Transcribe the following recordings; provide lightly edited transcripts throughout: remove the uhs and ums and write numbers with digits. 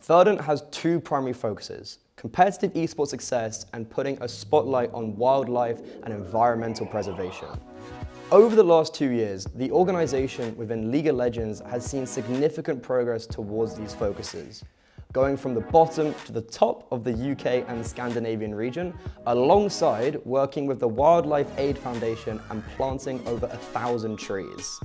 Verdant has two primary focuses: competitive esports success and putting a spotlight on wildlife and environmental preservation. Over the last 2 years, the organization within League of Legends has seen significant progress towards these focuses, going from the bottom to the top of the UK and Scandinavian region, alongside working with the Wildlife Aid Foundation and planting over 1,000 trees.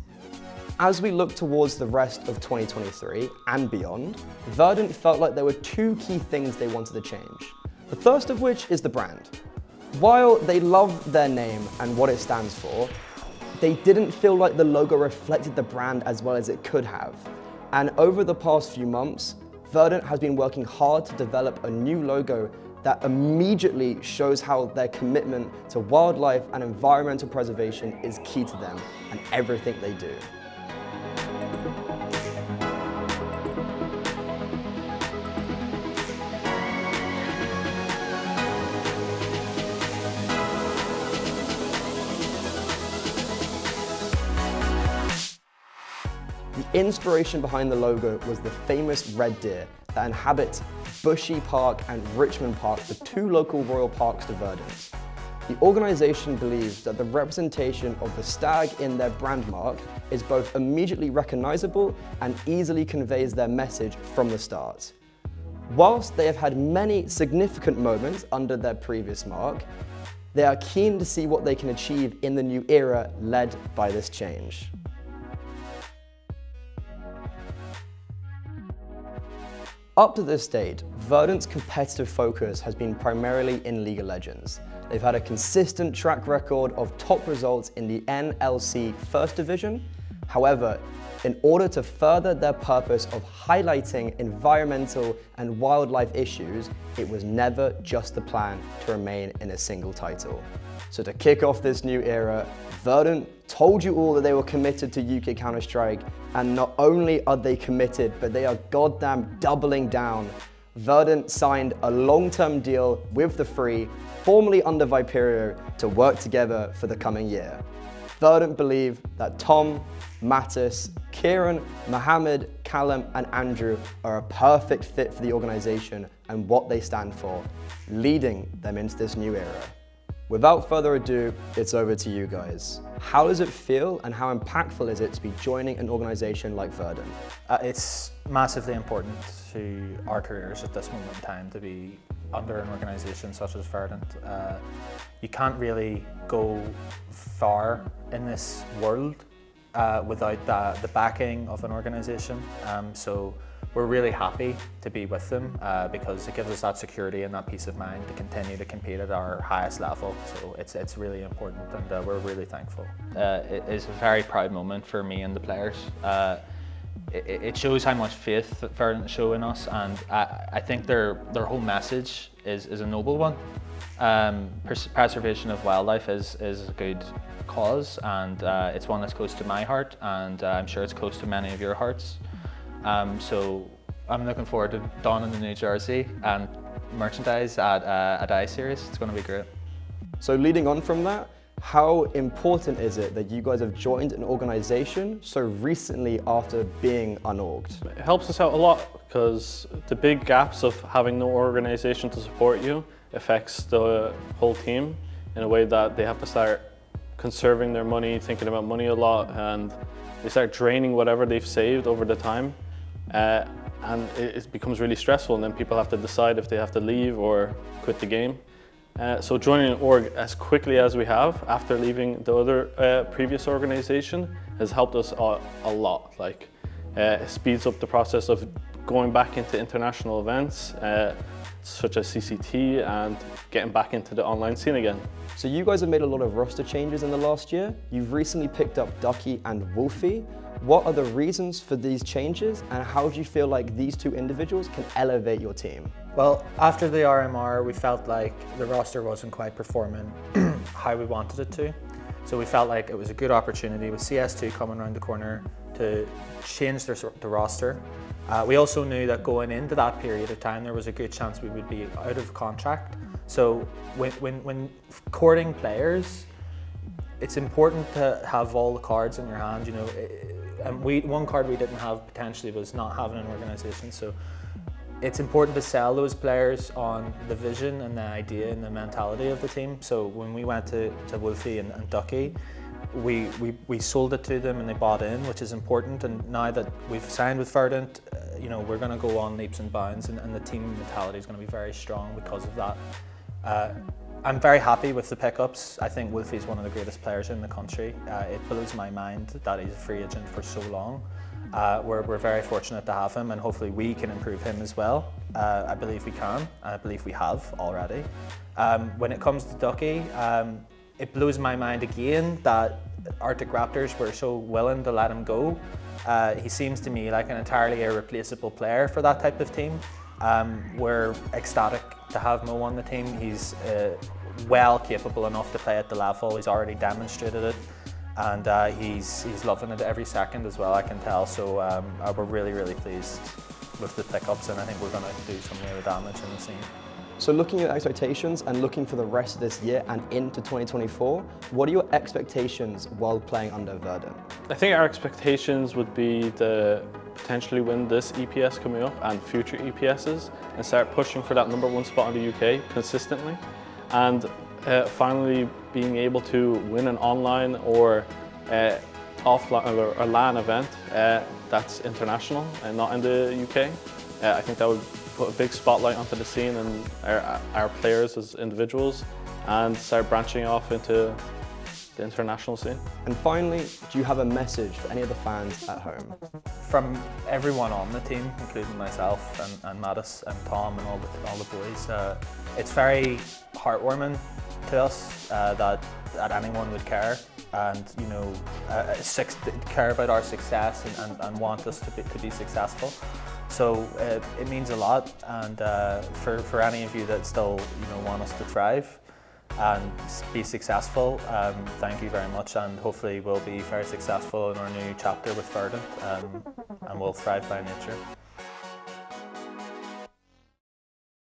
As we look towards the rest of 2023 and beyond, Verdant felt like there were two key things they wanted to change. The first of which is the brand. While they love their name and what it stands for, they didn't feel like the logo reflected the brand as well as it could have. And over the past few months, Verdant has been working hard to develop a new logo that immediately shows how their commitment to wildlife and environmental preservation is key to them and everything they do. The inspiration behind the logo was the famous red deer that inhabit Bushy Park and Richmond Park, the two local royal parks to Verdant. The organization believes that the representation of the stag in their brand mark is both immediately recognizable and easily conveys their message from the start. Whilst they have had many significant moments under their previous mark, they are keen to see what they can achieve in the new era led by this change. Up to this date, Verdant's competitive focus has been primarily in League of Legends. They've had a consistent track record of top results in the NLC First Division. However, in order to further their purpose of highlighting environmental and wildlife issues, it was never just the plan to remain in a single title. So to kick off this new era, Verdant told you all that they were committed to UK Counter-Strike, and not only are they committed, but they are goddamn doubling down. Verdant signed a long-term deal with the Free, formerly under Viperio, to work together for the coming year. Verdant believe that Tom, Mattis, Kieran, Mohammed, Callum and Andrew are a perfect fit for the organization and what they stand for, leading them into this new era. Without further ado, it's over to you guys. How does it feel and how impactful is it to be joining an organization like Verdant? It's massively important to our careers at this moment in time to be under an organization such as Verdant. You can't really go far in this world without the backing of an organization. So we're really happy to be with them because it gives us that security and that peace of mind to continue to compete at our highest level. So it's really important, and we're really thankful. It is a very proud moment for me and the players. It shows how much faith that Verdant show in us, and I think their whole message is a noble one. Preservation of wildlife is a good cause, and it's one that's close to my heart, and I'm sure it's close to many of your hearts. So I'm looking forward to donning the new jersey and merchandise at I-Series. It's going to be great. So leading on from that, how important is it that you guys have joined an organization so recently after being unorged? It helps us out a lot because the big gaps of having no organization to support you affects the whole team in a way that they have to start conserving their money, thinking about money a lot, and they start draining whatever they've saved over the time. And it becomes really stressful, and then people have to decide if they have to leave or quit the game. So joining an org as quickly as we have after leaving the other previous organization has helped us a lot. Like, it speeds up the process of going back into international events such as CCT and getting back into the online scene again. So you guys have made a lot of roster changes in the last year. You've recently picked up Ducky and Wolfie. What are the reasons for these changes, and how do you feel like these two individuals can elevate your team? Well, after the RMR, we felt like the roster wasn't quite performing how we wanted it to. So we felt like it was a good opportunity with CS2 coming around the corner to change the roster. We also knew that going into that period of time, there was a good chance we would be out of contract. So when courting players, it's important to have all the cards in your hand. You know, and one card we didn't have potentially was not having an organization. So it's important to sell those players on the vision and the idea and the mentality of the team. So when we went to Wolfie and Ducky, we sold it to them and they bought in, which is important. And now that we've signed with Verdant, we're going to go on leaps and bounds, and the team mentality is going to be very strong because of that. I'm very happy with the pickups. I think Wolfie is one of the greatest players in the country. It blows my mind that he's a free agent for so long. We're very fortunate to have him, and hopefully we can improve him as well. I believe we can, and I believe we have already. When it comes to Ducky, it blows my mind again that Arctic Raptors were so willing to let him go. He seems to me like an entirely irreplaceable player for that type of team. We're ecstatic to have Mo on the team. He's well capable enough to play at the level. He's already demonstrated it, and he's loving it every second as well, I can tell. So we're really, really pleased with the pickups, and I think we're going to do some real damage in the scene. So looking at expectations and looking for the rest of this year and into 2024, what are your expectations while playing under Verdant? I think our expectations would be to potentially win this EPS coming up and future EPSs and start pushing for that #1 spot in the UK consistently, and finally being able to win an online or offline or a LAN event that's international and not in the UK. I think that would put a big spotlight onto the scene and our players as individuals, and start branching off into the international scene. And finally, do you have a message for any of the fans at home? From everyone on the team, including myself and Mattis and Tom and all the boys, it's very heartwarming to us that anyone would care and care about our success and want us to be successful. So it means a lot, and for any of you that still want us to thrive and be successful, thank you very much, and hopefully we'll be very successful in our new chapter with Verdant, and we'll thrive by nature.